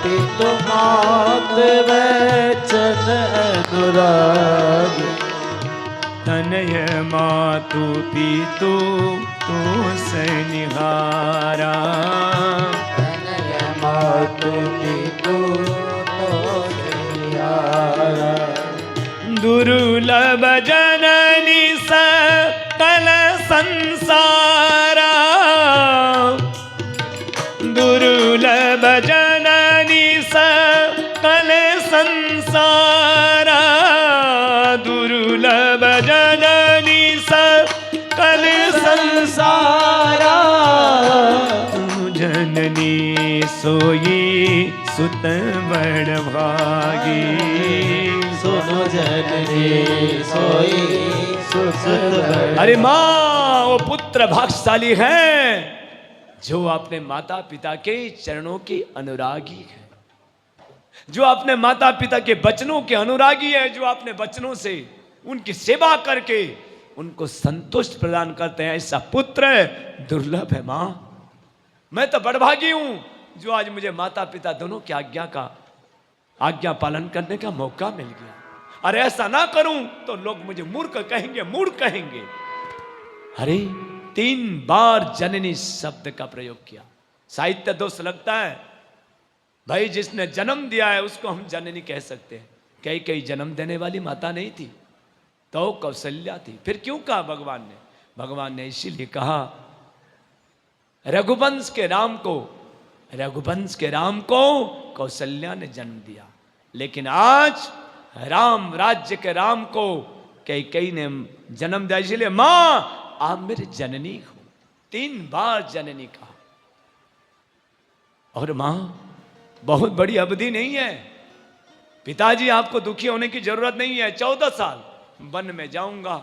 पितु मात वचन अनुरागी। तनय मातु पितु तू सनिहारा। तनय मातु पितु तो सनिहारा। दुर्लभ जननी सकल संसारा। दुर्लभ जननी सकल संसारा। दुर्लभ जननी सकल संसारा। तू जननी सोई सुत बड़ भागी। सुनो जननी सोई सुत बड़। अरे माँ, वो पुत्र भाग्यशाली है जो अपने माता पिता के चरणों की अनुरागी है, जो अपने माता पिता के वचनों के अनुरागी है, जो अपने वचनों से उनकी सेवा करके उनको संतुष्ट प्रदान करते हैं। ऐसा पुत्र दुर्लभ है माँ। मैं तो बड़भागी हूं जो आज मुझे माता पिता दोनों की आज्ञा पालन करने का मौका मिल गया। अरे ऐसा ना करूं तो लोग मुझे मूर्ख कहेंगे, मूढ़ कहेंगे। अरे 3 बार जननी शब्द का प्रयोग किया। साहित्य दोष लगता है भाई, जिसने जन्म दिया है उसको हम जननी कह सकते हैं। कई जन्म देने वाली माता नहीं थी, तो कौशल्या थी। फिर क्यों कहा भगवान ने इसीलिए कहा रघुवंश के राम को कौशल्या ने जन्म दिया, लेकिन आज राम राज्य के राम को कई ने जन्म दिया। इसलिए मां आप मेरी जननी हो। 3 बार जननी कहा। और मां बहुत बड़ी अवधि नहीं है। पिताजी आपको दुखी होने की जरूरत नहीं है। 14 साल वन में जाऊंगा,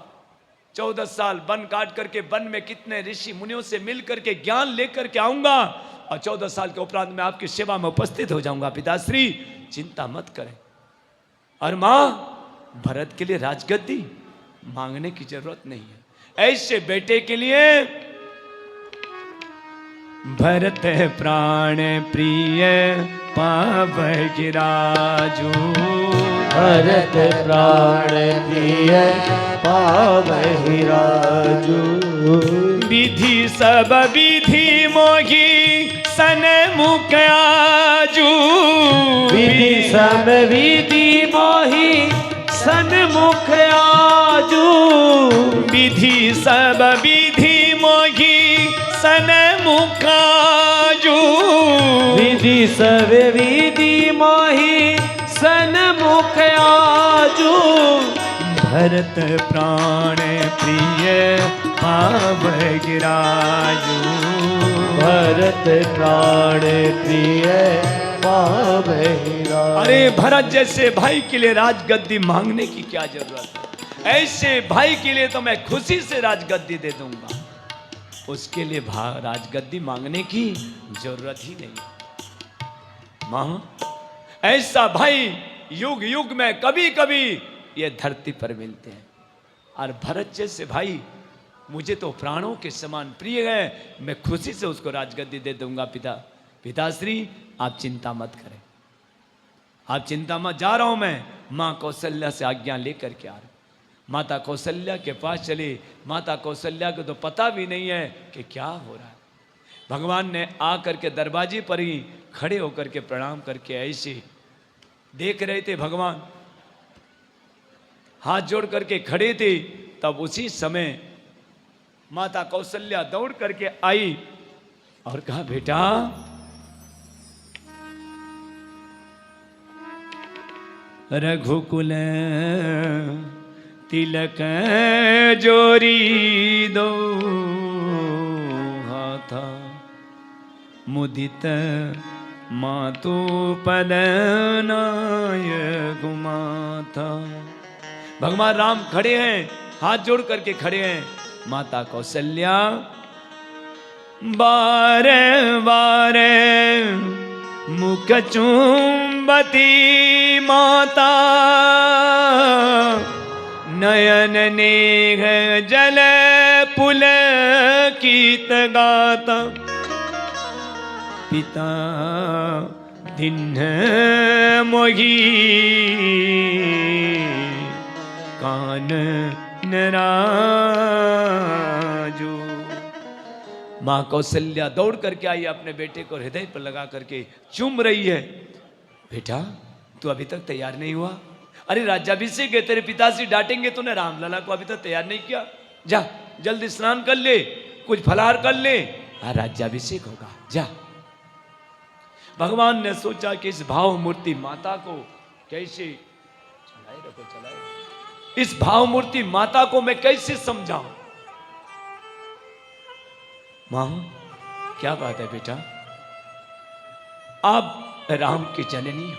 14 साल वन काट करके वन में कितने ऋषि मुनियों से मिल करके ज्ञान लेकर के आऊंगा, और 14 साल के उपरांत मैं आपकी सेवा में उपस्थित हो जाऊंगा। पिताश्री चिंता मत करें। और मां भरत के लिए राजगद्दी मांगने की जरूरत नहीं है। ऐसे बेटे के लिए भरत प्राण प्रिय पावहि राजू। भरत प्राण प्रिय पावहि राजू। विधि सब विधि मोहि सन्मुख आजू। विधि सब विधि मोहि सन्मुख आजू। विधि सब विधि मोहि सन्मुख आजू। विधि सब विधि मोहि सन्मुख आजू। भरत प्राण प्रिय पावहि राजू। भरत प्राण प्रिय पावहि राजू। अरे भरत जैसे भाई के लिए राजगद्दी मांगने की क्या जरूरत है। ऐसे भाई के लिए तो मैं खुशी से राजगद्दी दे दूंगा। उसके लिए राजगद्दी मांगने की जरूरत ही नहीं। मां ऐसा भाई युग युग में कभी कभी ये धरती पर मिलते हैं। और भरत जैसे भाई मुझे तो प्राणों के समान प्रिय है। मैं खुशी से उसको राजगद्दी दे दूंगा। पिताश्री आप चिंता मत करें, आप चिंता मत। जा रहा हूं मैं, मां कौशल्या से आज्ञा लेकर के आ रहा। माता कौशल्या के पास चले। माता कौशल्या को तो पता भी नहीं है कि क्या हो रहा है। भगवान ने आकर के दरवाजे पर ही खड़े होकर के प्रणाम करके ऐसे देख रहे थे। भगवान हाथ जोड़ करके खड़े थे। तब उसी समय माता कौशल्या दौड़ करके आई और कहा बेटा रघुकुल तिलक जोरी दो हाथा मुदित मातु पद नायक माता। भगवान राम खड़े हैं, हाथ जोड़ करके खड़े हैं। माता कौशल्या बारे बारे मुख चुंबती माता नयन नेह जल पुलकित गाता। पिता दिन मोही कानन राजू। माँ कौशल्या दौड़ करके आई, अपने बेटे को हृदय पर लगा करके चूम रही है। बेटा तू अभी तक तैयार नहीं हुआ? अरे राज्याभिषेक है, तेरे पिताजी डांटेंगे, तूने रामलला को अभी तक तैयार नहीं किया। जा जल्दी स्नान कर ले, कुछ फलाहार कर ले, राज्याभिषेक होगा, जा। भगवान ने सोचा कि इस भाव मूर्ति माता को कैसे इस भाव मूर्ति माता को मैं कैसे समझाऊं। मां क्या बात है बेटा, आप राम की जननी हो,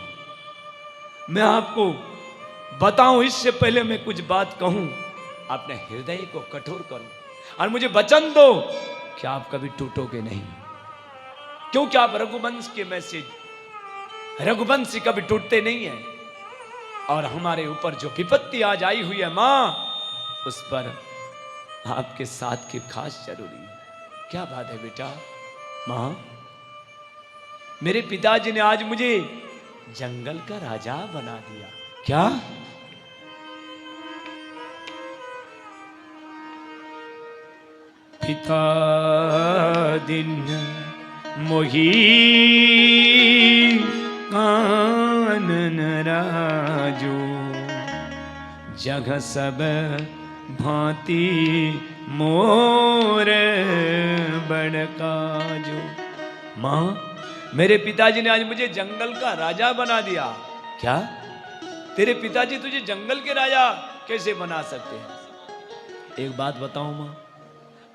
मैं आपको बताऊं इससे पहले मैं कुछ बात कहूं, अपने हृदय को कठोर करूं और मुझे वचन दो कि आप कभी टूटोगे नहीं, क्योंकि आप रघुवंश के मैसेज, रघुवंशी कभी टूटते नहीं है। और हमारे ऊपर जो विपत्ति आज आई हुई है मां, उस पर आपके साथ की खास जरूरी है। क्या बात है बेटा? मां मेरे पिताजी ने आज मुझे जंगल का राजा बना दिया। क्या? पिता दिन मोही कानन राजू, जगह सब भांति मोर बड़काजू। मां मेरे पिताजी ने आज मुझे जंगल का राजा बना दिया। क्या? तेरे पिताजी तुझे जंगल के राजा कैसे बना सकते हैं? एक बात बताऊं मां,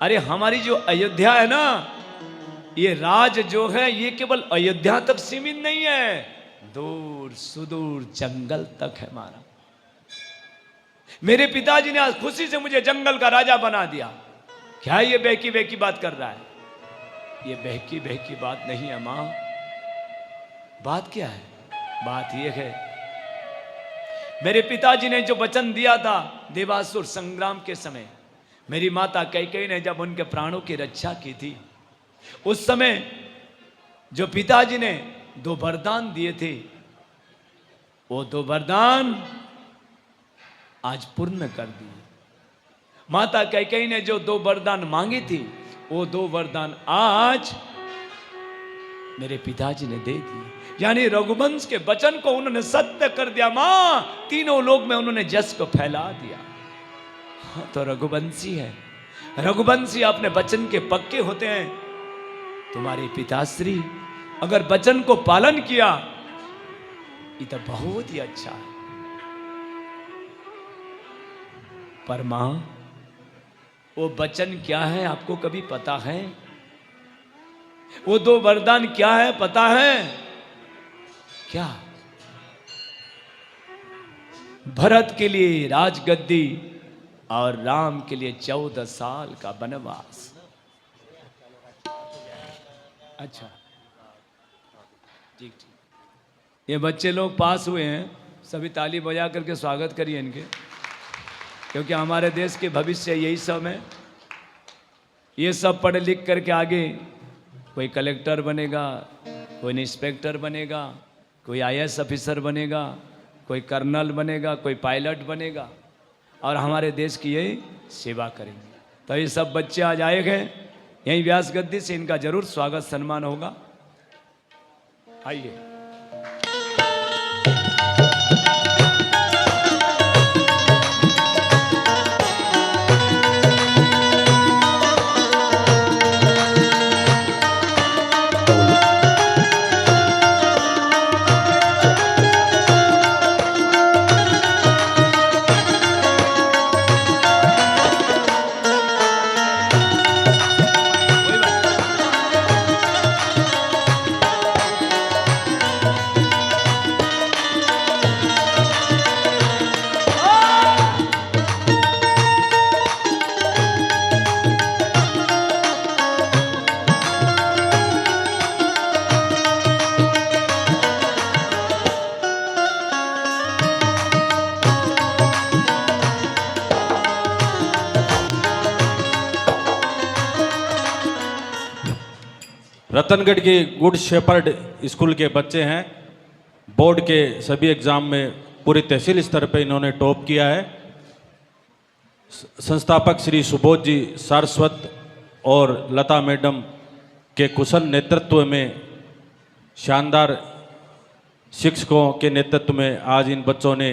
अरे हमारी जो अयोध्या है ना, ये राज जो है ये केवल अयोध्या तक सीमित नहीं है, दूर सुदूर जंगल तक है हमारा। मेरे पिताजी ने आज खुशी से मुझे जंगल का राजा बना दिया। क्या ये बहकी बहकी बात कर रहा है? ये बहकी बहकी बात नहीं है मां। बात क्या है? बात ये है, मेरे पिताजी ने जो वचन दिया था देवासुर संग्राम के समय, मेरी माता कैकेयी ने जब उनके प्राणों की रक्षा की थी, उस समय जो पिताजी ने 2 वरदान दिए थे, वो 2 वरदान आज पूर्ण कर दिए। माता कैकेयी ने जो 2 वरदान मांगी थी, वो 2 वरदान आज मेरे पिताजी ने दे दिए। यानी रघुवंश के वचन को उन्होंने सत्य कर दिया। मां तीनों लोक में उन्होंने जस को फैला दिया। हाँ, तो रघुवंशी है। रघुवंशी अपने वचन के पक्के होते हैं। तुम्हारे पिताश्री अगर वचन को पालन किया, ये तो बहुत ही अच्छा है। पर मां वो वचन क्या है आपको कभी पता है? वो 2 वरदान क्या है पता है? क्या? भरत के लिए राजगद्दी और राम के लिए 14 साल का वनवास। अच्छा ठीक ठीक, ये बच्चे लोग पास हुए हैं, सभी ताली बजा करके स्वागत करिए इनके, क्योंकि हमारे देश के भविष्य यही सब है। ये सब पढ़ लिख करके आगे कोई कलेक्टर बनेगा, कोई इंस्पेक्टर बनेगा, कोई IAS ऑफिसर बनेगा, कोई कर्नल बनेगा, कोई पायलट बनेगा, और हमारे देश की यही सेवा करेंगे। तो ये सब बच्चे आज आए हैं, यहीं व्यास गद्दी से इनका जरूर स्वागत सम्मान होगा। आइए। रतनगढ़ के गुड शेपर्ड स्कूल के बच्चे हैं। बोर्ड के सभी एग्ज़ाम में पूरी तहसील स्तर पे इन्होंने टॉप किया है। संस्थापक श्री सुबोध जी सारस्वत और लता मैडम के कुशल नेतृत्व में, शानदार शिक्षकों के नेतृत्व में आज इन बच्चों ने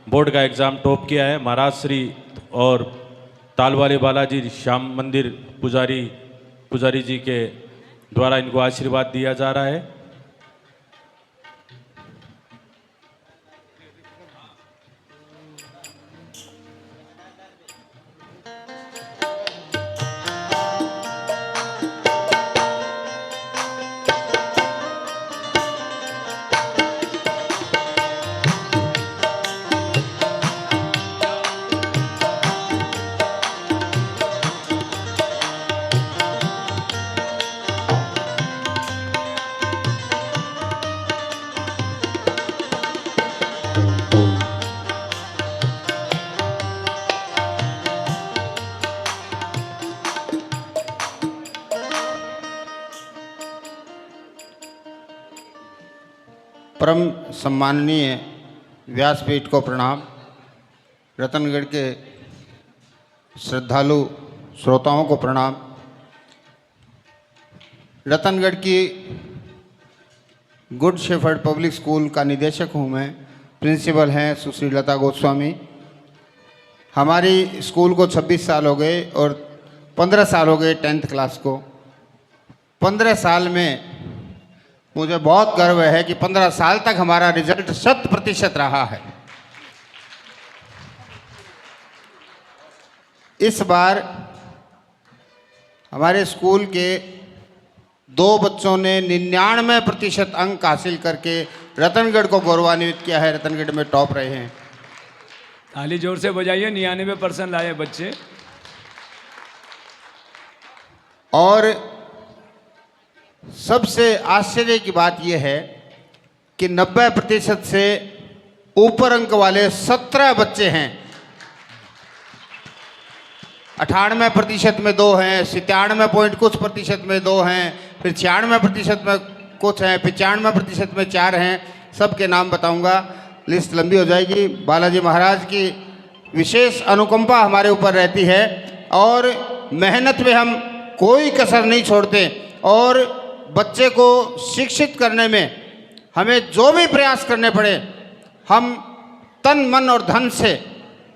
बोर्ड का एग्ज़ाम टॉप किया है। महाराज श्री और तालवाली बालाजी श्याम मंदिर पुजारी जी के द्वारा इनको आशीर्वाद दिया जा रहा है। परम सम्माननीय व्यासपीठ को प्रणाम। रतनगढ़ के श्रद्धालु श्रोताओं को प्रणाम। रतनगढ़ की गुड शेफर्ड पब्लिक स्कूल का निदेशक हूँ मैं। प्रिंसिपल हैं सुश्री लता गोस्वामी। हमारी स्कूल को 26 साल हो गए और 15 साल हो गए 10th क्लास को। 15 साल में मुझे बहुत गर्व है कि 15 साल तक हमारा रिजल्ट 100% रहा है। इस बार हमारे स्कूल के 2 बच्चों ने 99% अंक हासिल करके रतनगढ़ को गौरवान्वित किया है। रतनगढ़ में टॉप रहे हैं। ताली जोर से बजाइए। 99% लाए बच्चे। और सबसे आश्चर्य की बात यह है कि 90% से ऊपर अंक वाले 17 बच्चे हैं। 98% में 2 हैं, 97 पॉइंट कुछ प्रतिशत में 2 हैं, फिर 96% में कुछ हैं, 95% में 4 हैं। सबके नाम बताऊंगा, लिस्ट लंबी हो जाएगी। बालाजी महाराज की विशेष अनुकंपा हमारे ऊपर रहती है और मेहनत में हम कोई कसर नहीं छोड़ते। और बच्चे को शिक्षित करने में हमें जो भी प्रयास करने पड़े हम तन मन और धन से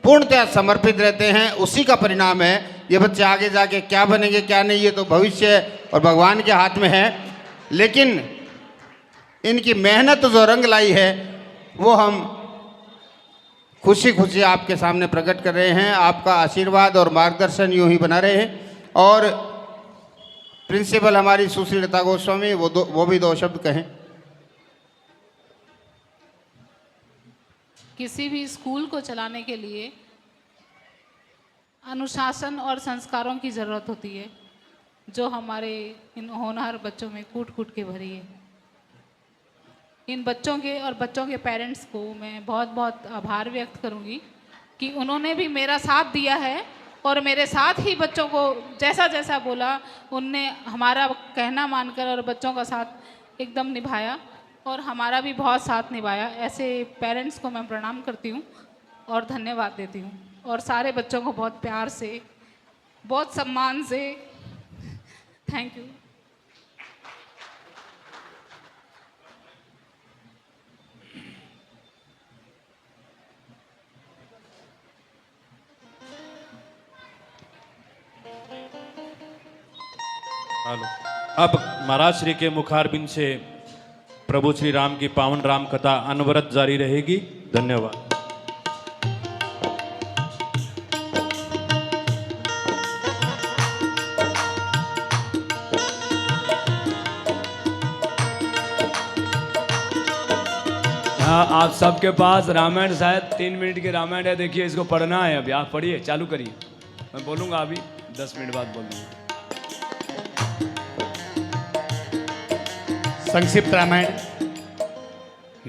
पूर्णतः समर्पित रहते हैं। उसी का परिणाम है ये बच्चे आगे जाके क्या बनेंगे क्या नहीं, ये तो भविष्य और भगवान के हाथ में है। लेकिन इनकी मेहनत जो रंग लाई है वो हम खुशी खुशी आपके सामने प्रकट कर रहे हैं। आपका आशीर्वाद और मार्गदर्शन यूं ही बना रहे हैं। और प्रिंसिपल हमारी सुश्री लता गोस्वामी वो भी 2 शब्द कहें। किसी भी स्कूल को चलाने के लिए अनुशासन और संस्कारों की ज़रूरत होती है, जो हमारे इन होनहार बच्चों में कूट कूट के भरी है। इन बच्चों के और बच्चों के पेरेंट्स को मैं बहुत बहुत आभार व्यक्त करूंगी कि उन्होंने भी मेरा साथ दिया है और मेरे साथ ही बच्चों को जैसा जैसा बोला उनने हमारा कहना मानकर और बच्चों का साथ एकदम निभाया और हमारा भी बहुत साथ निभाया। ऐसे पेरेंट्स को मैं प्रणाम करती हूँ और धन्यवाद देती हूँ। और सारे बच्चों को बहुत प्यार से, बहुत सम्मान से थैंक यू। अब महाराज श्री के मुखारबिंद से प्रभु श्री राम की पावन राम कथा अनवरत जारी रहेगी। धन्यवाद। हाँ, आप सबके पास रामायण शायद 3 मिनट की रामायण है। देखिए, इसको पढ़ना है। अभी आप पढ़िए, चालू करिए। मैं बोलूँगा अभी 10 मिनट बाद बोलूँगा। संक्षिप्त रामायण।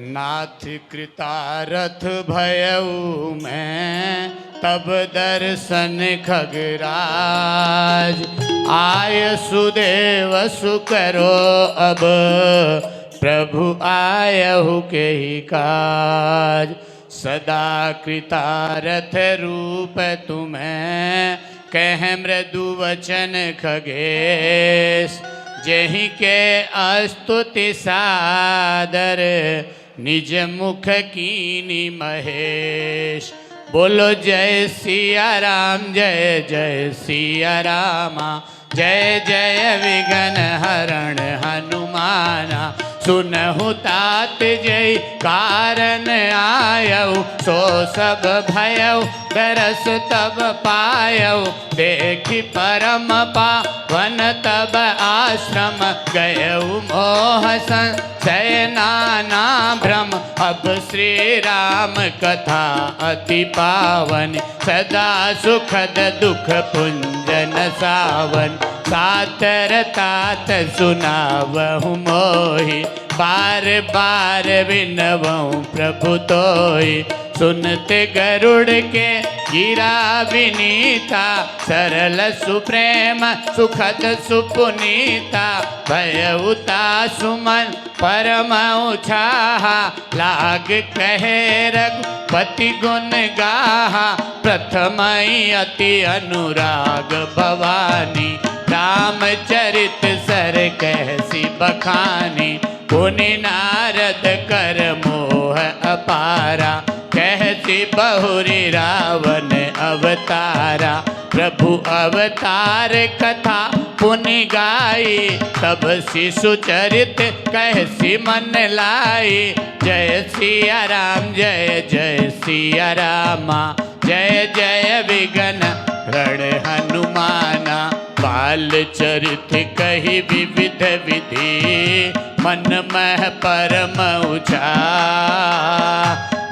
नाथ कृतारथ भयऊ मैं तब दर्शन खगराज, आय सुदेव सुकरो अब प्रभु आयहु के ही काज। सदा कृतारथ रूप तुम्हें कह मृदु वचन खगेश। जेहि के अस्तुति सादर निज मुख कीनी महेश। बोलो जय सिया राम जय जय सिया रामा। जय जय विघ्न हरण हनुमाना। सुनहु तात जय कारण आयऊ। सो सब भयऊ दरस तब पायऊ। देखि परम पावन तब आश्रम गयऊ मोह संशय नाना भ्रम। अब श्री राम कथा अति पावन। सदा सुखद दुख पुंजन सावन। सातर तात सुनावहु मोहि। बार बार विनवहु प्रभु तोहि। सुनते गरुड़ के गिरा विनीता। सरल सुप्रेम सुखद सुपुनीता। भयउता सुमन परम उछाहा। लाग कहे रघुपति गुण गाहा। प्रथमई अति अनुराग भवानी। रामचरित सर कहसी बखानी। पुनि नारद कर मोह अपारा। कहसी बहुरी रावण अवतारा। प्रभु अवतार कथा पुनि गाई। तब शिशु चरित कहसी मन लाई। जय सिया राम जय जय सिया रामा। जय जय विघ्न रण हनुमाना। बाल चरित कही विविध विधि। मन मह परम उचा।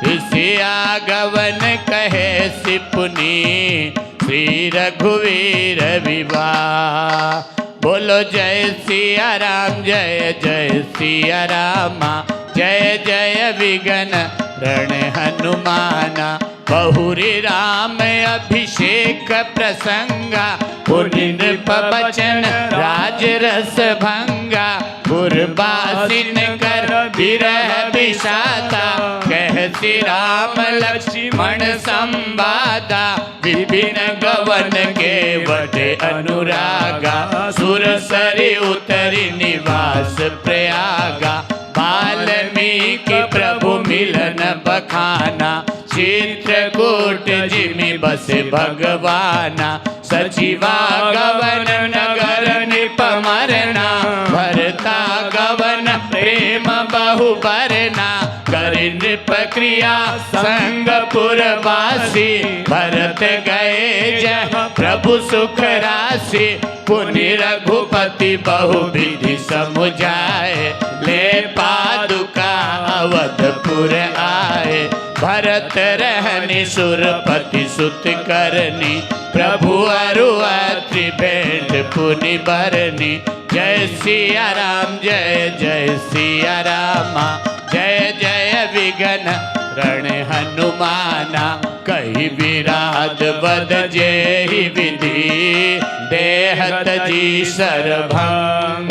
ऋषिया गवन कहे सिपुनी। श्री रघुवीर विवाह। बोलो जय सिया राम जय जय सिया रामा। जय जय विघ्न रण हनुमाना। बहुरी राम अभिषेक प्रसंगा। पुनि नृप बचन राज रस भंगा। पुरबासिन कर विरह विषादा। कहसी राम लक्ष्मण संवादा। विपिन गवन के वटे अनुरागा। सुरसरी उतरी निवास प्रयागा। वाल्मीकि प्रभु मिलन बखाना। चित्रकूट जिमि बसे भगवाना। सचिवा गवन नगर निप मरना। भरता गवन प्रेम बहु बरना। करि नृप क्रिया संग पुरवासी। भरत गए जय प्रभु सुख राशि। पुनि रघुपति बहु विधि समुझाए। ले पादुका अवधपुर आए। भरत रहनि सुरपति सुत करनी। प्रभु अरु अत्रि भेंट पुनि बरनी। जय सिया राम जय जय सिया रामा। जय जय विघ्न रण हनुमाना। कही विराट बद जेहि विधि। देहत जी सरभंग।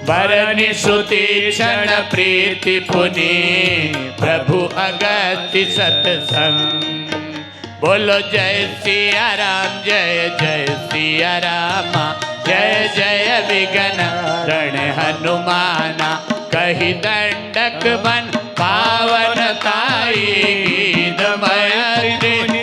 बरनि श्रुति क्षण प्रीति पुनि। प्रभु अगति सतसंग। बोलो जय सिया राम जय जय सिया रामा। जय जय विघ्न रण हनुमाना। कही दंडक बन पावन ताई। गीतमय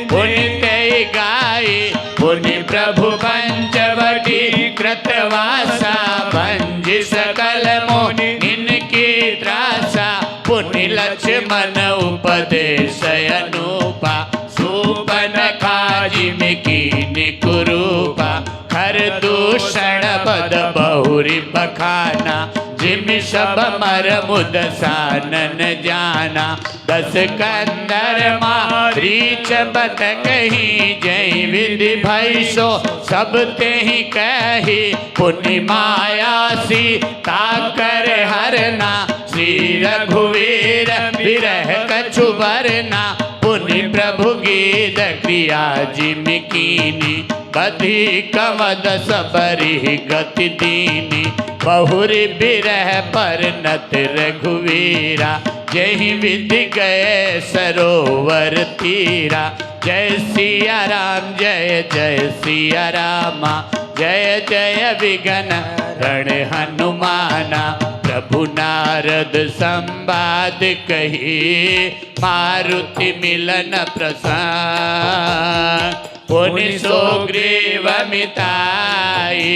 पुनि ते गाई। पुनि प्रभु पंचवटी कृतवासा। भंजि सकल मुनि इनकी त्रासा। पुनि लक्ष्मण उपदेश अनुपा। सूपनखा जिमि कीनि कुरूपा। खर दूषण पद बहुरी बखाना। जिमि सब मर मुद सानन जाना। दस कंदर मारीच बत कही। जय विधि भई सो सब ते ही कही। पुनि माया सीता कर हरना। श्री रघुवीर विरह कछु बरना। पुनि प्रभु गीत क्रिया जिमि कीनी। बधी कमद सबरी गति दीनी। बहुरी बिरह पर नत रघुवीरा, यही विधि गए सरोवर तीरा। जय सिया राम जय जय सिया रामा, जय जय विघ्न रण हनुमाना। प्रभु नारद संवाद कही, मारुति मिलन प्रसन्न। पुनि सुग्रीव मिताई,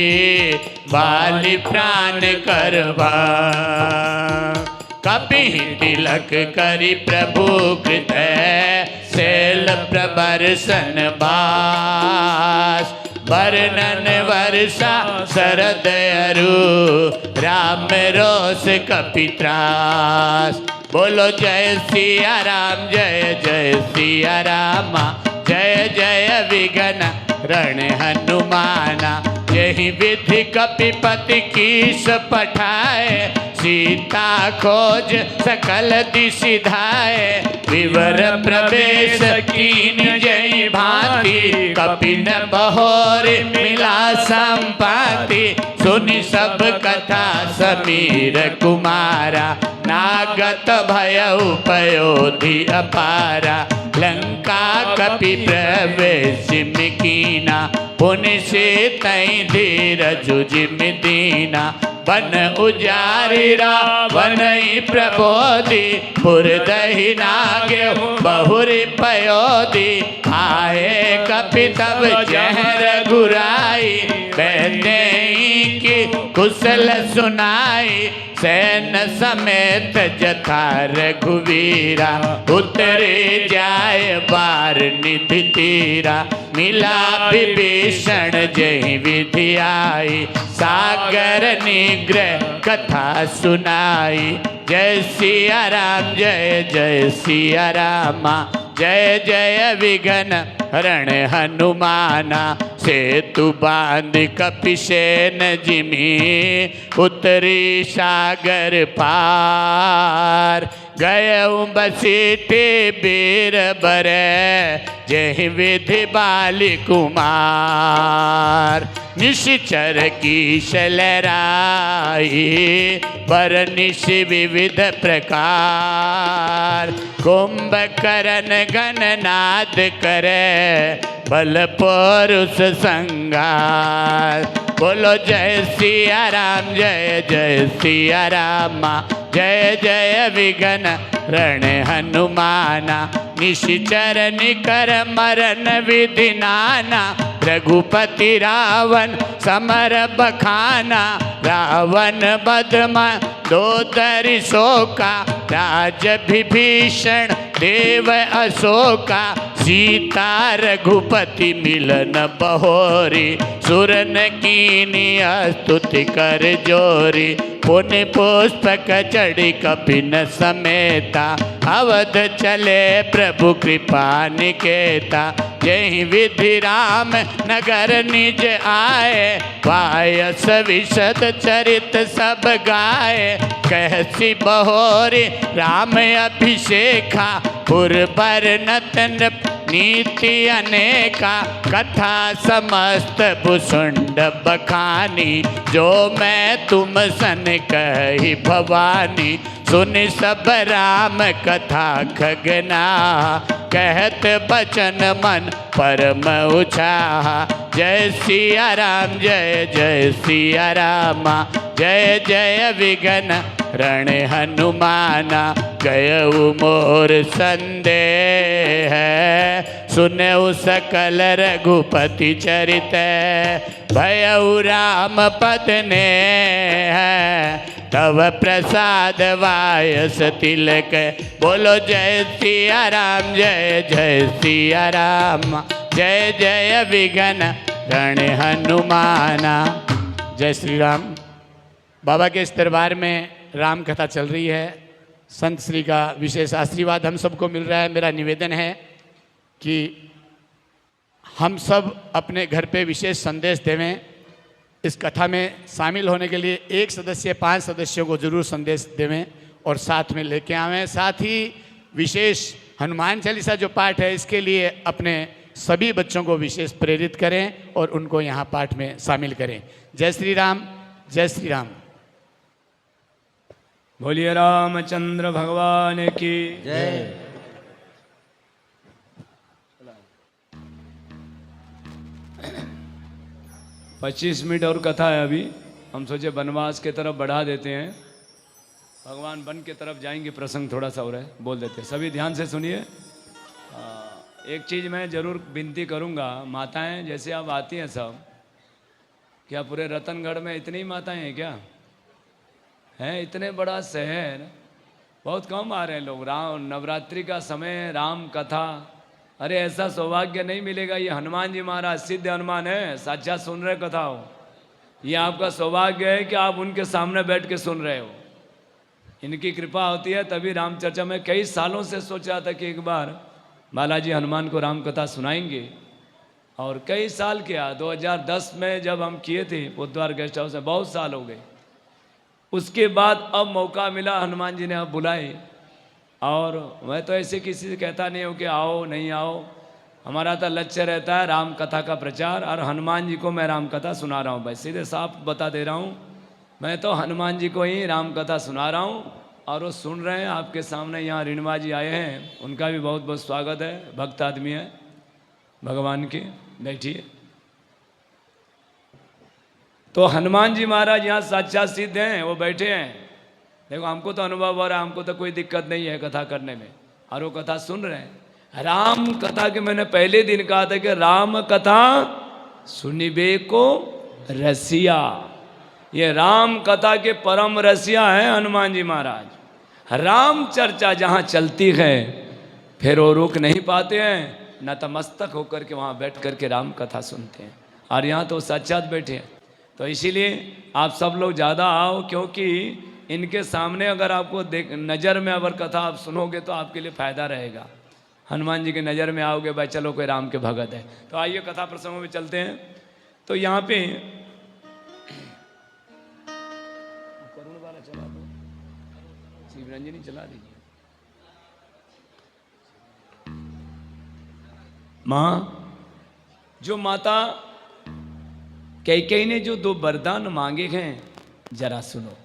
बाली प्राण करवा। कपि तिलक करि प्रभु कृतै, शैल प्रबर्शन बास। वर्णन वर्षा शरद अरु, राम रोष कपित्रास। बोलो जय सिया राम जय जय सिया रामा, जय जय विघ्न रण हनुमाना। यही विधि कपिपति कीस पठाए, सीता खोज सकल दिशि धाए। विवर प्रवेश कीन जय भांति, कपिन बहोर मिला संपाति। सुनि सब कथा समीर कुमारा, नागत भयउ पयोधि अपारा। लंका कपि प्रवेश कीना, पुनि से तई धीरज जिम दीना। बन उजारि रावण प्रबोधि, पुर दहि नागे बहुरी पयोधि। आए कपि तब जह रघुराई, बैठे की कुशल सुनाई। सैन समेत जथा रघुवीरा, उतरे जाए बार निधि तीरा। मिला विभीषण जय विधि आई, सागर निग्रह कथा सुनाई। जय सिया राम जय जय सिया रामा, जय जय विघ्न रण हनुमाना। सेतु बांध कपिसेन जिमी, उतरी सागर पार। गए बसीटे बीर बरे, जय विधि बाली कुमार। निश्चर की शलराई, पर निश विविध प्रकार। कुंभकर्ण गणनाद करे, बल परुष संगार। बोलो जय सिया राम जय जय सिया रामा, जय जय विघ्न रण हनुमाना। निश्चर निकर मरण विधि नाना, रघुपति रावण समर बखाना। रावण बदमा दो दरि शोका, राज विभीषण देव अशोका। सीता रघुपति मिलन बहोरी, सुरन कीनी स्तुति कर जोरी। पुण्य पुष्पक चढ़ी कपिन समेता, अवध चले प्रभु कृपा निकेता। यही विधि राम नगर निज आए, पायस विशद चरित सब गाए। कहसी बहोरी राम अभिषेका, पुरबर नतन नीति अनेका। कथा समस्त भुसुंड बखानी, जो मैं तुम सन कही भवानी। सुन सब राम कथा खगना, कहत बचन मन परम उछाहा। जय सिया राम जय जय सिया रामा, जय जय विघ्न रण हनुमाना। गयउ मोर संदेह, सुनऊ सकल रघुपति चरित। भयउ राम पद ने तव प्रसाद वायस तिलक। बोलो जय सिया राम जय जय सिया राम, जय जय विघ्न रण हनुमाना। जय श्री राम। बाबा के इस दरबार में राम कथा चल रही है। संत श्री का विशेष आशीर्वाद हम सबको मिल रहा है। मेरा निवेदन है कि हम सब अपने घर पे विशेष संदेश देवें। इस कथा में शामिल होने के लिए 1 सदस्य 5 सदस्यों को जरूर संदेश देवें और साथ में लेके आवें। साथ ही विशेष हनुमान चालीसा जो पाठ है, इसके लिए अपने सभी बच्चों को विशेष प्रेरित करें और उनको यहाँ पाठ में शामिल करें। जय श्री राम, जय श्री राम। बोलिए रामचंद्र भगवान की जय। 25 मिनट और कथा है अभी। हम सोचे वनवास के तरफ बढ़ा देते हैं, भगवान वन के तरफ जाएंगे, प्रसंग थोड़ा सा और है, बोल देते हैं। सभी ध्यान से सुनिए। एक चीज़ मैं ज़रूर विनती करूंगा, माताएं जैसे आप आती हैं सब, क्या पूरे रतनगढ़ में इतनी ही माताएं हैं क्या? हैं? इतने बड़ा शहर, बहुत कम आ रहे हैं लोग। राम नवरात्रि का समय, राम कथा, अरे ऐसा सौभाग्य नहीं मिलेगा। ये हनुमान जी महाराज सिद्ध हनुमान है, साक्षात सुन रहे कथा हो। ये आपका सौभाग्य है कि आप उनके सामने बैठ के सुन रहे हो। इनकी कृपा होती है तभी राम चर्चा में कई सालों से सोचा था कि एक बार बालाजी हनुमान को राम कथा सुनाएंगे, और कई साल किया। 2010 में जब हम किए थे बुधवार गेस्ट हाउस में, बहुत साल हो गए। उसके बाद अब मौका मिला, हनुमान जी ने अब बुलाए। और मैं तो ऐसे किसी से कहता नहीं हूँ कि आओ नहीं आओ, हमारा तो लक्ष्य रहता है राम कथा का प्रचार, और हनुमान जी को मैं राम कथा सुना रहा हूँ। भाई सीधे साफ बता दे रहा हूँ, मैं तो हनुमान जी को ही राम कथा सुना रहा हूँ, और वो सुन रहे हैं आपके सामने। यहाँ रीणुमा जी आए हैं, उनका भी बहुत बहुत स्वागत है, भक्त आदमी है भगवान के। बैठिए। तो हनुमान जी महाराज यहाँ साक्षात सिद्ध हैं, वो बैठे हैं। देखो हमको तो अनुभव हो रहा है, हमको तो कोई दिक्कत नहीं है कथा करने में, और वो कथा सुन रहे हैं। राम कथा के मैंने पहले दिन कहा था कि राम कथा सुनिबे को रसिया, ये राम कथा के परम रसिया हैं हनुमान जी महाराज। राम चर्चा जहाँ चलती है फिर वो रुक नहीं पाते हैं, नतमस्तक होकर के वहाँ बैठ कर के राम कथा सुनते हैं। और यहाँ तो साक्षात बैठे हैं। तो इसीलिए आप सब लोग ज़्यादा आओ, क्योंकि इनके सामने अगर आपको नज़र में अगर कथा आप सुनोगे तो आपके लिए फ़ायदा रहेगा। हनुमान जी के नज़र में आओगे, भाई चलो कोई राम के भगत है। तो आइए कथा प्रसंगों में चलते हैं। तो यहाँ पे करुण वाला चला दो, शिवरंजनी चला दीजिए। माँ, जो माता कैकेयी ने जो 2 वरदान मांगे हैं जरा सुनो,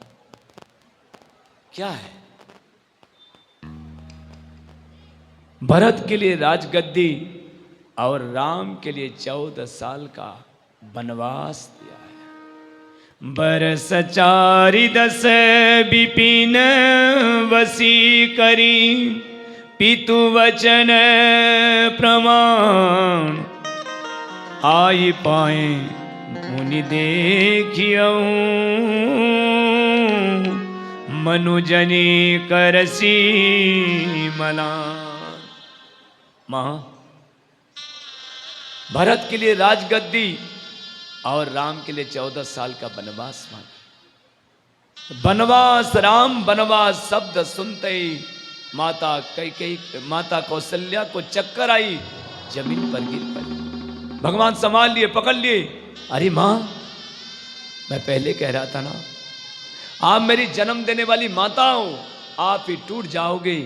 क्या है? भरत के लिए राजगद्दी और राम के लिए 14 साल का वनवास दिया है। बरस 4 विपिन वसी करी, पितु वचन प्रमाण, आई पाए मुनि देखियऊ, मनुजनी करसी मलान। माँ, भरत के लिए राजगद्दी और राम के लिए 14 साल का वनवास मांगा। वनवास, राम वनवास शब्द सुनते ही माता कैकेयी, माता कौशल्या को चक्कर आई, जमीन पर गिर पड़ी। भगवान संभाल लिए, पकड़ लिए। अरे माँ, मैं पहले कह रहा था ना, आप मेरी जन्म देने वाली माता हो, आप ही टूट जाओगे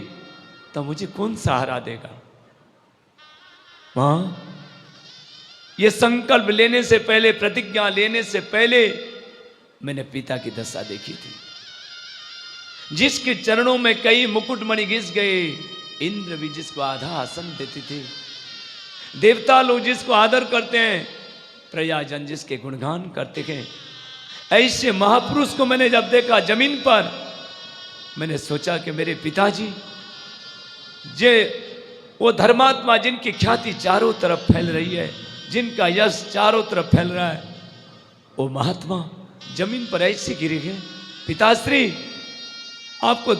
तो मुझे कौन सहारा देगा? माँ, ये संकल्प लेने से पहले, प्रतिज्ञा लेने से पहले मैंने पिता की दशा देखी थी, जिसके चरणों में कई मुकुटमणि घिस गए। इंद्र भी जिसको आधा आसन देते थे, देवता लोग जिसको आदर करते हैं, प्रयाजन जिसके गुणगान करते हैं, ऐसे महापुरुष को मैंने जब देखा जमीन पर, मैंने सोचा कि मेरे पिताजी, जे वो धर्मात्मा जिनकी ख्याति चारों तरफ फैल रही है, जिनका यश चारों तरफ फैल रहा है, वो महात्मा जमीन पर ऐसे गिरे गए। पिताश्री, आपको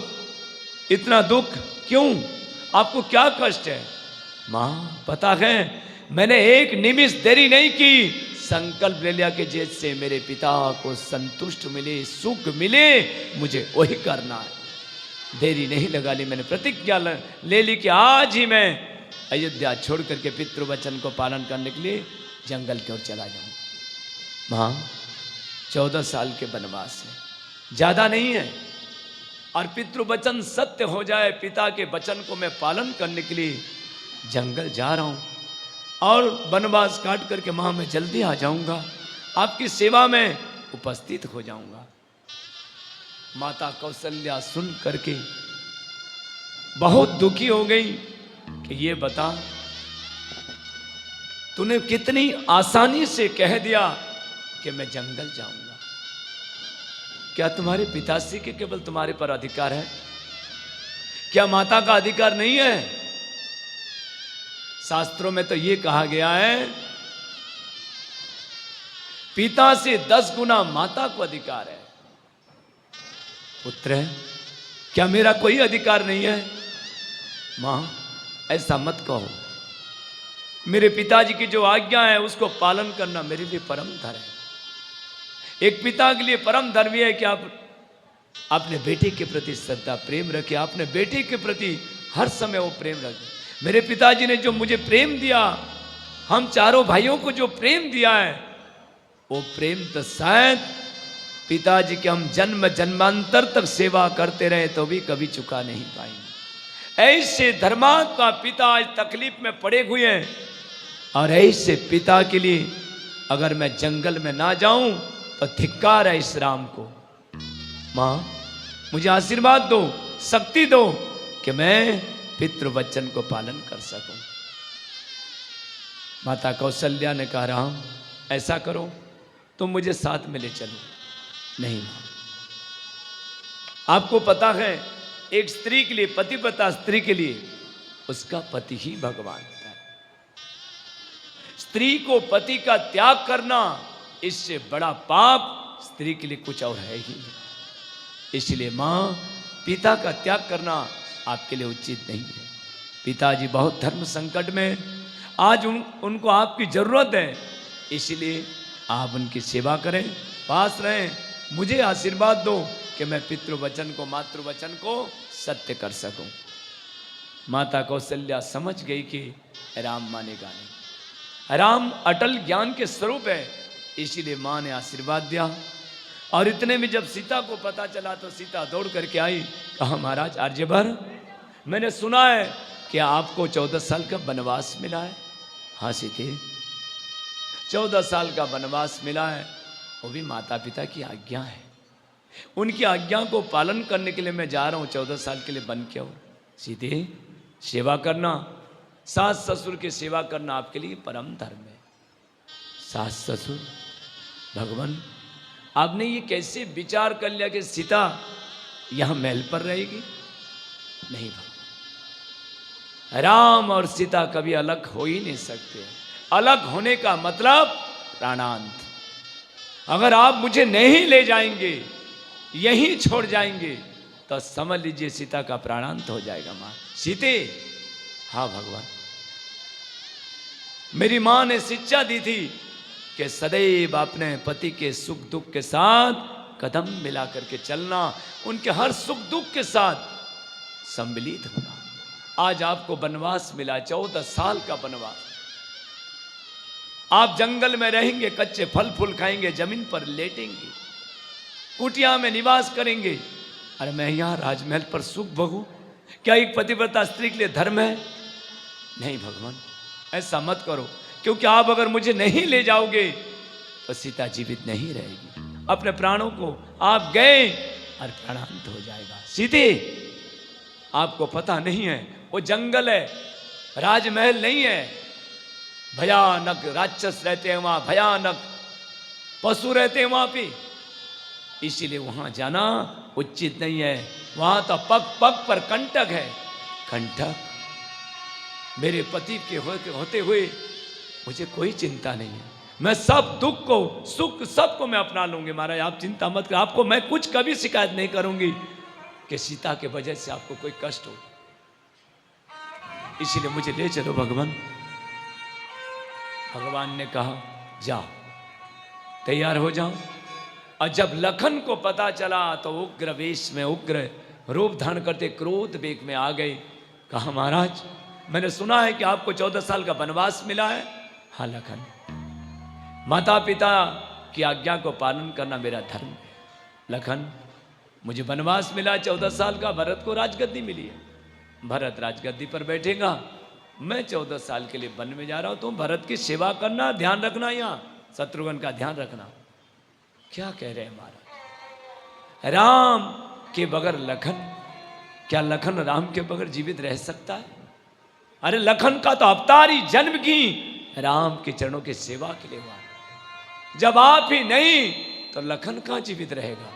इतना दुख क्यों? आपको क्या कष्ट है? माँ, पता है, मैंने एक निमिष देरी नहीं की, संकल्प ले लिया कि जैसे मेरे पिता को संतुष्ट मिले, सुख मिले, मुझे वही करना है। देरी नहीं लगा ली, मैंने प्रतिज्ञा ले ली कि आज ही मैं अयोध्या छोड़ करके पितृवचन को पालन करने के लिए जंगल की ओर चला जाऊं। माँ, 14 साल के वनवास है, ज्यादा नहीं है, और पितृवचन सत्य हो जाए, पिता के वचन को मैं पालन करने के लिए जंगल जा रहा हूं, और वनवास काट करके माँ मैं जल्दी आ जाऊंगा, आपकी सेवा में उपस्थित हो जाऊंगा। माता कौशल्या सुन करके बहुत दुखी हो गई कि ये बता, तूने कितनी आसानी से कह दिया कि मैं जंगल जाऊंगा। क्या तुम्हारे पिताश्री के केवल तुम्हारे पर अधिकार है? क्या माता का अधिकार नहीं है? शास्त्रों में तो ये कहा गया है, पिता से 10 गुना माता को अधिकार है। पुत्र है, क्या मेरा कोई अधिकार नहीं है? मां, ऐसा मत कहो। मेरे पिताजी की जो आज्ञा है उसको पालन करना मेरे लिए परम धर्म है। एक पिता के लिए परम धर्म है कि आप अपने बेटे के प्रति श्रद्धा प्रेम रखे, अपने बेटे के प्रति हर समय वो प्रेम रखे। मेरे पिताजी ने जो मुझे प्रेम दिया, हम चारों भाइयों को जो प्रेम दिया है, वो प्रेम तो शायद पिताजी के हम जन्म जन्मांतर तक सेवा करते रहे तो भी कभी चुका नहीं पाएंगे। ऐसे धर्मात्मा पिता आज तकलीफ में पड़े हुए हैं, और ऐसे पिता के लिए अगर मैं जंगल में ना जाऊं तो धिक्कार है इस राम को। मां, मुझे आशीर्वाद दो, शक्ति दो कि मैं पितृवचन को पालन कर सकूं। माता कौशल्या ने कहा, राम ऐसा करो, तुम मुझे साथ में ले चलो। नहीं मां, आपको पता है एक स्त्री के लिए, पतिव्रता स्त्री के लिए उसका पति ही भगवान होता है। स्त्री को पति का त्याग करना, इससे बड़ा पाप स्त्री के लिए कुछ और है ही नहीं। इसलिए मां, पिता का त्याग करना आपके लिए उचित नहीं है। पिताजी बहुत धर्म संकट में, आज उनको आपकी जरूरत है, इसलिए आप उनकी सेवा करें, पास रहें। मुझे आशीर्वाद दो कि मैं पितृवचन को, मातृवचन को सत्य कर सकूं। माता कौशल्या समझ गई कि राम मानेगा नहीं। राम अटल ज्ञान के स्वरूप है, इसीलिए मां ने आशीर्वाद दिया। और इतने में जब सीता को पता चला तो सीता दौड़ करके आई, कहा महाराज आर्यभर, मैंने सुना है कि आपको 14 साल का वनवास मिला है। हाँ सीते, 14 साल का वनवास मिला है, वो भी माता पिता की आज्ञा है। उनकी आज्ञा को पालन करने के लिए मैं जा रहा हूँ 14 साल के लिए बन के हूँ। सीधे सेवा करना, सास ससुर की सेवा करना आपके लिए परम धर्म है। सास ससुर, भगवान आपने ये कैसे विचार कर लिया कि सीता यहां महल पर रहेगी? नहीं भगवान, राम और सीता कभी अलग हो ही नहीं सकते। अलग होने का मतलब प्राणांत। अगर आप मुझे नहीं ले जाएंगे, यहीं छोड़ जाएंगे, तो समझ लीजिए सीता का प्राणांत हो जाएगा। मां, सीते, हाँ भगवान, मेरी मां ने शिक्षा दी थी कि सदैव अपने पति के सुख दुख के साथ कदम मिला करके चलना, उनके हर सुख दुख के साथ सम्मिलित होना। आज आपको वनवास मिला, 14 साल का वनवास। आप जंगल में रहेंगे, कच्चे फल फूल खाएंगे, जमीन पर लेटेंगे, कुटिया में निवास करेंगे। अरे मैं यहां राजमहल पर सुख भोगूं? क्या एक पतिव्रता स्त्री के लिए धर्म है? नहीं भगवान, ऐसा मत करो, क्योंकि आप अगर मुझे नहीं ले जाओगे तो सीता जीवित नहीं रहेगी। अपने प्राणों को आप गए और प्राणांत हो जाएगा। सीते, आपको पता नहीं है, वो जंगल है, राजमहल नहीं है। भयानक राक्षस रहते हैं वहां, भयानक पशु रहते हैं वहां पे, इसीलिए वहां जाना उचित नहीं है। वहां तो पग पग पर कंटक है। कंटक, मेरे पति के होते हुए मुझे कोई चिंता नहीं है। मैं सब दुख को, सुख सबको मैं अपना लूंगी। महाराज आप चिंता मत कर, आपको मैं कुछ कभी शिकायत नहीं करूंगी कि सीता के वजह से आपको कोई कष्ट हो। इसीलिए मुझे ले चलो भगवान। भगवान ने कहा जाओ, तैयार हो जाओ। और जब लखन को पता चला तो उग्र वेश में, उग्र रूप धारण करते क्रोध वेग में आ गए। कहा महाराज, मैंने सुना है कि आपको 14 साल का वनवास मिला है। हाँ लखन, माता पिता की आज्ञा को पालन करना मेरा धर्म है। लखन, मुझे वनवास मिला 14 साल का, भरत को राजगद्दी मिली है। भरत राजगद्दी पर बैठेगा, मैं 14 साल के लिए वन में जा रहा हूं। तुम भरत की सेवा करना, ध्यान रखना, यहाँ शत्रुघ्न का ध्यान रखना। क्या कह रहे हैं महाराज? राम के बगैर लखन, क्या लखन राम के बगैर जीवित रह सकता है? अरे लखन का तो अवतार ही जन्म की राम के चरणों की सेवा के लिए हुआ है। जब आप ही नहीं तो लखन कहाँ जीवित रहेगा?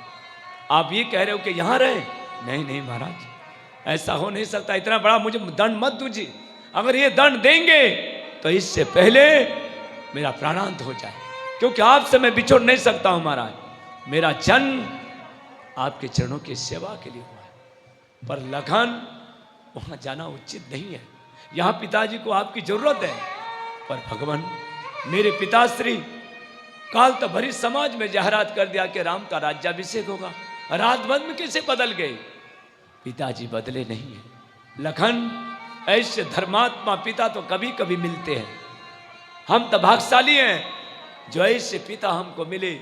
आप ये कह रहे हो कि यहां रहे? नहीं नहीं महाराज, ऐसा हो नहीं सकता। इतना बड़ा मुझे दंड मत दीजिए। अगर ये दंड देंगे तो इससे पहले मेरा प्राणांत हो जाए, क्योंकि आपसे मैं बिछोड़ नहीं सकता हूं महाराज। मेरा जन्म आपके चरणों की सेवा के लिए हुआ है, पर लखन वहां जाना उचित नहीं है। यहां पिताजी को आपकी जरूरत है, पर भगवान मेरे पिताश्री काल तो भरी समाज में जाहरात कर दिया कि राम का राज्याभिषेक होगा। रात भर में कैसे बदल गए? पिताजी बदले नहीं है। लखन ऐसे धर्मात्मा पिता तो कभी कभी मिलते हैं। हम तो भाग्यशाली हैं जो ऐसे पिता हमको मिले,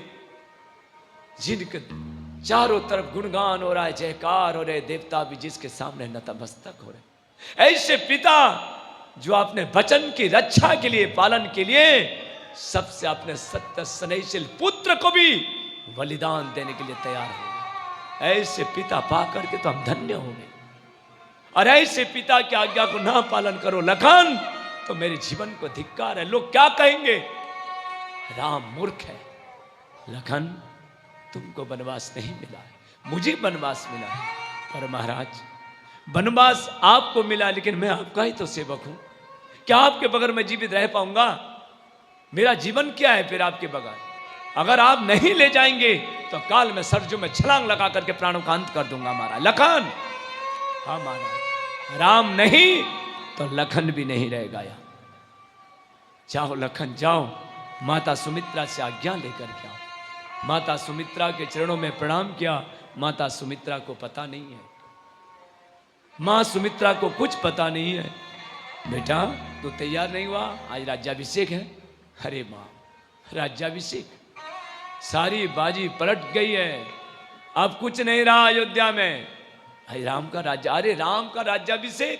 जिनके चारों तरफ गुणगान हो रहा है, जयकार हो रहे, देवता भी जिसके सामने नतमस्तक हो रहे। ऐसे पिता जो अपने वचन की रक्षा के लिए, पालन के लिए सबसे अपने सत्य स्नेहशील पुत्र को भी बलिदान देने के लिए तैयार हो गए। ऐसे पिता पा करके तो हम धन्य हो गए। और ऐसे पिता की आज्ञा को ना पालन करो लखन तो मेरे जीवन को धिक्कार है। लोग क्या कहेंगे? राम मूर्ख है। लखन तुमको वनवास नहीं मिला है, मुझे वनवास मिला है। पर महाराज वनवास आपको मिला, लेकिन मैं आपका ही तो सेवक हूं। क्या आपके बगैर मैं जीवित रह पाऊंगा? मेरा जीवन क्या है फिर आपके बगैर? अगर आप नहीं ले जाएंगे तो काल में सरजू में छलांग लगा करके प्राणों का अंत कर दूंगा महाराज। लखन, हाँ महाराज, राम नहीं तो लखन भी नहीं रहेगा यहाँ। जाओ लखन जाओ, माता सुमित्रा से आज्ञा लेकर के आओ। माता सुमित्रा के चरणों में प्रणाम किया। माता सुमित्रा को पता नहीं है, माँ सुमित्रा को कुछ पता नहीं है। बेटा तू तैयार नहीं हुआ? आज राज्याभिषेक है। अरे माँ, राज्याभिषेक? सारी बाजी पलट गई है, अब कुछ नहीं रहा अयोध्या में। अरे राम का राज्य, अरे राम का राज्याभिषेक?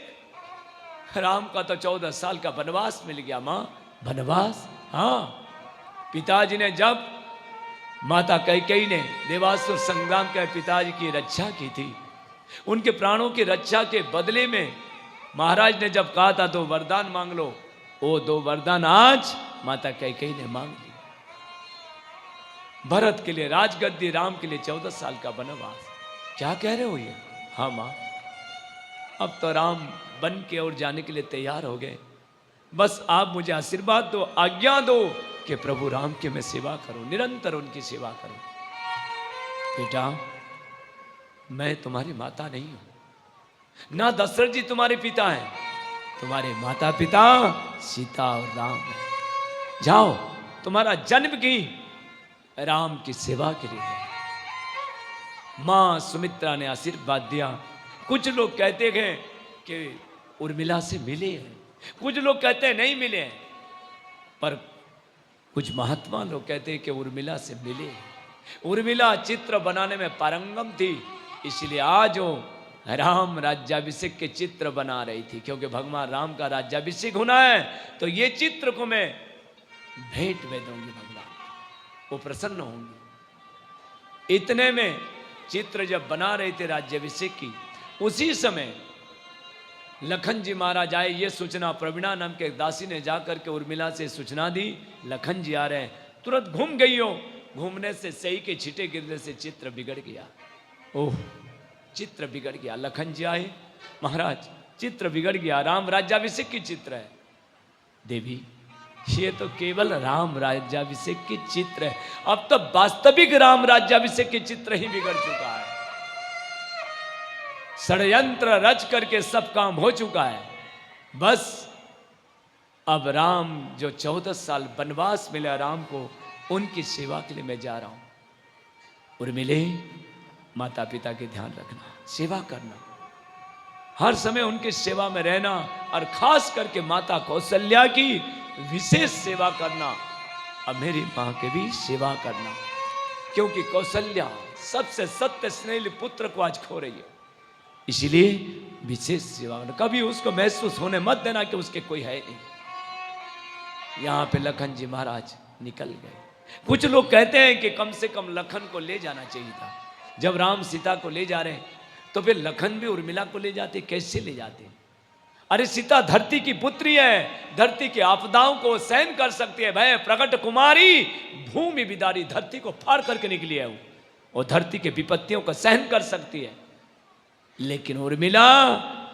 राम का तो 14 साल का वनवास मिल गया माँ। वनवास? हाँ, पिताजी ने जब माता कैकेयी ने देवासुर संग्राम के पिताजी की रक्षा की थी, उनके प्राणों की रक्षा के बदले में महाराज ने जब कहा था 2 वरदान मांग लो, वो 2 वरदान आज माता कैकेयी ने मांग ली। भरत के लिए राजगद्दी, राम के लिए 14 साल का वनवास। क्या कह रहे हो ये? हाँ माँ, अब तो राम बन के और जाने के लिए तैयार हो गए। बस आप मुझे आशीर्वाद दो, आज्ञा दो कि प्रभु राम की मैं सेवा करूं, निरंतर उनकी सेवा करूं। बेटा मैं तुम्हारी माता नहीं हूं, ना दशरथ जी तुम्हारे पिता हैं। तुम्हारे माता पिता सीता और राम हैं। जाओ, तुम्हारा जन्म की राम की सेवा के लिए है। मां सुमित्रा ने आशीर्वाद दिया। कुछ लोग कहते हैं कि उर्मिला से मिले हैं, कुछ लोग कहते हैं नहीं मिले हैं, पर कुछ महात्मा लोग कहते हैं कि उर्मिला से मिले। उर्मिला चित्र बनाने में पारंगम थी, इसलिए आज वो राम राज्याभिषेक के चित्र बना रही थी। क्योंकि भगवान राम का राज्याभिषेक होना है तो ये चित्र को मैं भेंट में दूंगी, भगवान वो प्रसन्न होंगे। इतने में चित्र जब बना रहे थे राज्याभिषेक की, उसी समय लखन जी महाराज आए। ये सूचना प्रवीणा नाम के दासी ने जाकर के उर्मिला से सूचना दी, लखन जी आ रहे हैं। तुरंत घूम गई हो, घूमने से सही के छींटे गिरने से चित्र बिगड़ गया। ओह, चित्र बिगड़ गया। लखन जी आए, महाराज चित्र बिगड़ गया, राम राज्याभिषेक की चित्र है। देवी ये तो केवल राम राज्याभिषेक की चित्र है, अब तो वास्तविक राम राज्याभिषेक के चित्र ही बिगड़ चुका है। षड्यंत्र रच करके सब काम हो चुका है। बस अब राम जो 14 साल वनवास मिला राम को, उनकी सेवा के लिए मैं जा रहा हूं। उर्मिले, माता पिता के ध्यान रखना, सेवा करना, हर समय उनकी सेवा में रहना, और खास करके माता कौशल्या की विशेष सेवा करना, और मेरी मां के भी सेवा करना। क्योंकि कौशल्या सबसे सत्य स्नेही पुत्र को आज खो रही है, इसलिए विशेष सेवा करना। कभी उसको महसूस होने मत देना कि उसके कोई है नहीं। यहां पे लखन जी महाराज निकल गए। कुछ लोग कहते हैं कि कम से कम लखन को ले जाना चाहिए था, जब राम सीता को ले जा रहे हैं तो फिर लखन भी उर्मिला को ले जाते, कैसे ले जाते? अरे सीता धरती की पुत्री है, धरती की आपदाओं को सहन कर सकती है। भय प्रकट कुमारी भूमि बिदारी, धरती को फाड़ करके निकली है वो, और धरती के विपत्तियों को सहन कर सकती है। लेकिन उर्मिला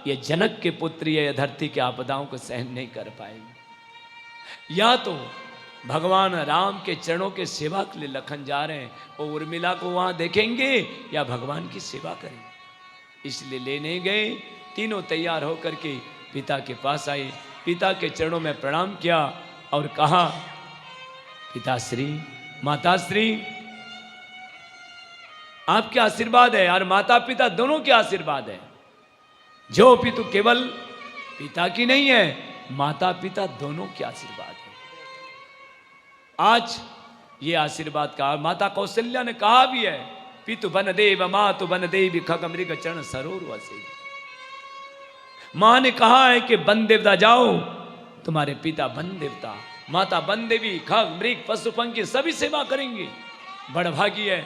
ये जनक की पुत्री है, धरती के आपदाओं को सहन नहीं कर पाएगी। या तो भगवान राम के चरणों के सेवा के लिए लखन जा रहे हैं, वो उर्मिला को वहां देखेंगे या भगवान की सेवा करेंगे, इसलिए लेने गए। तीनों तैयार होकर के पिता के पास आए, पिता के चरणों में प्रणाम किया और कहा, पिताश्री माताश्री आपके आशीर्वाद है, और माता पिता दोनों के आशीर्वाद है। जो पितु केवल पिता की नहीं है, माता पिता दोनों के आशीर्वाद है। आज ये आशीर्वाद का माता कौशल्या ने कहा भी है, पितु बन देव मातु बन देवी खग मृग चरण सरोर वसे। मां ने कहा है कि वन देवता जाओ, तुम्हारे पिता वन देवता, माता वन देवी खग मृग पशु पंखी सभी सेवा करेंगे। बड़भागी है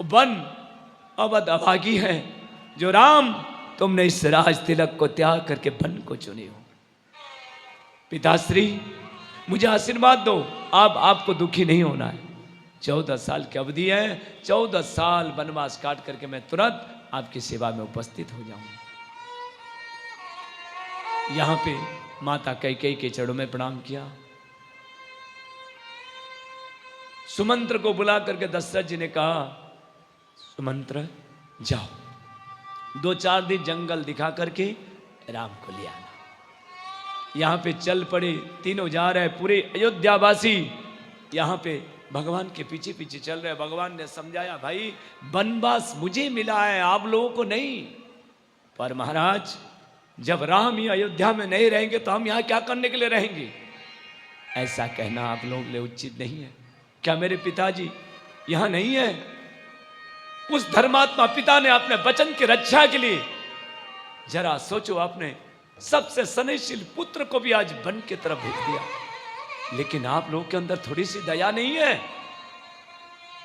वन, अवध अभागी है जो राम तुमने इस राज तिलक को त्याग करके वन को चुने हो। पिताश्री मुझे आशीर्वाद दो, अब आपको दुखी नहीं होना है। 14 साल की अवधि है, 14 साल वनवास काट करके मैं तुरंत आपकी सेवा में उपस्थित हो जाऊंगा। यहां पे माता कैकेयी के चरणों में प्रणाम किया। सुमंत्र को बुला करके दशरथ जी ने कहा, सुमंत्र जाओ 2-4 दिन जंगल दिखा करके राम को ले आना। यहां पे चल पड़े, तीनों जा रहे, पूरे अयोध्यावासी यहां पे भगवान के पीछे पीछे चल रहे। भगवान ने समझाया, भाई वनवास मुझे मिला है, आप लोगों को नहीं। पर महाराज जब राम ही अयोध्या में नहीं रहेंगे तो हम यहाँ क्या करने के लिए रहेंगे? ऐसा कहना आप लोगों के लिए उचित नहीं है। क्या मेरे पिताजी यहाँ नहीं है? उस धर्मात्मा पिता ने अपने वचन की रक्षा के लिए, जरा सोचो, आपने सबसे स्नेहशील पुत्र को भी आज वन की तरफ भेज दिया, लेकिन आप लोगों के अंदर थोड़ी सी दया नहीं है?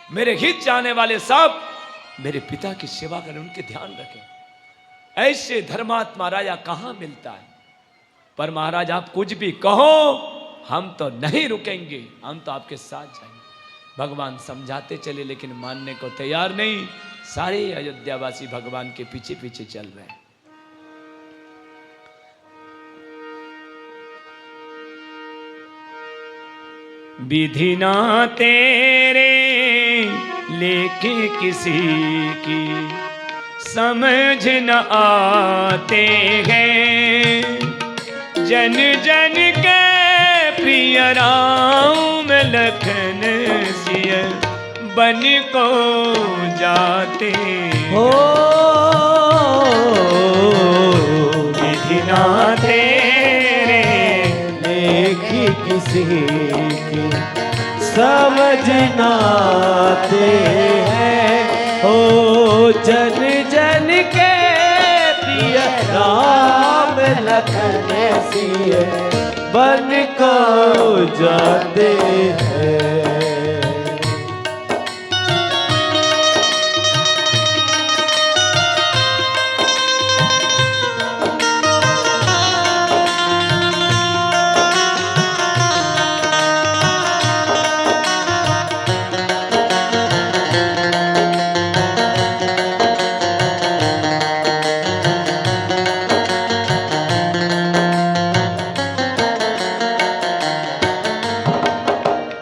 मेरे हित चाहने वाले सब मेरे पिता की सेवा करें, उनके ध्यान रखें। ऐसे धर्मात्मा राजा कहां मिलता है? पर महाराज आप कुछ भी कहो, हम तो नहीं रुकेंगे, हम तो आपके साथ जाएंगे। भगवान समझाते चले लेकिन मानने को तैयार नहीं। सारे अयोध्यावासी भगवान के पीछे पीछे चल रहे हैं। विधि ना तेरे लेके किसी की समझ न आते हैं, जन जन के प्रिय राम लखन सिय बन को जाते हो विधि ना तेरे लेखी किसी की समझ ना आते हैं, ओ जन जन के प्रिय राम लखन सिय बन को जाते हैं।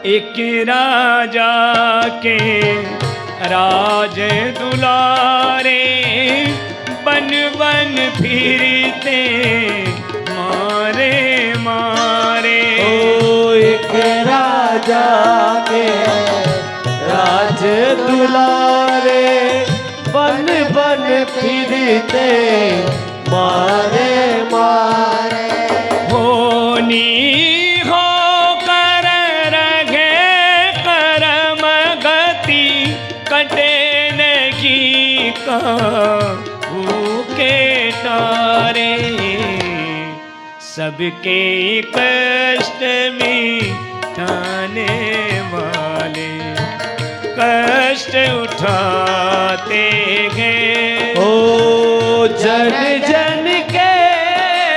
एक राजा के राज दुलारे, बन बन फिरते मारे मारे। ओ एक राजा के राज दुलारे, बन बन फिरते मारे मारे। होनी भूखे तारे, सबके कष्ट मिटाने वाले कष्ट उठाते हैं। ओ जन जन के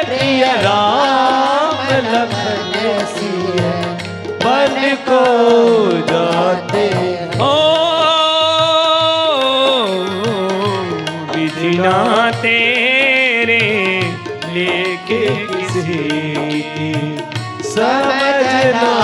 प्रिय राम लखन सिया बन को जाते ओ विधि ना तेरे लेके किसी की समझना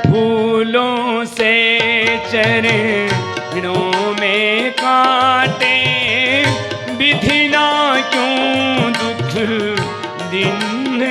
फूलों से चरणों में काटे विधि ना क्यों दुख दिन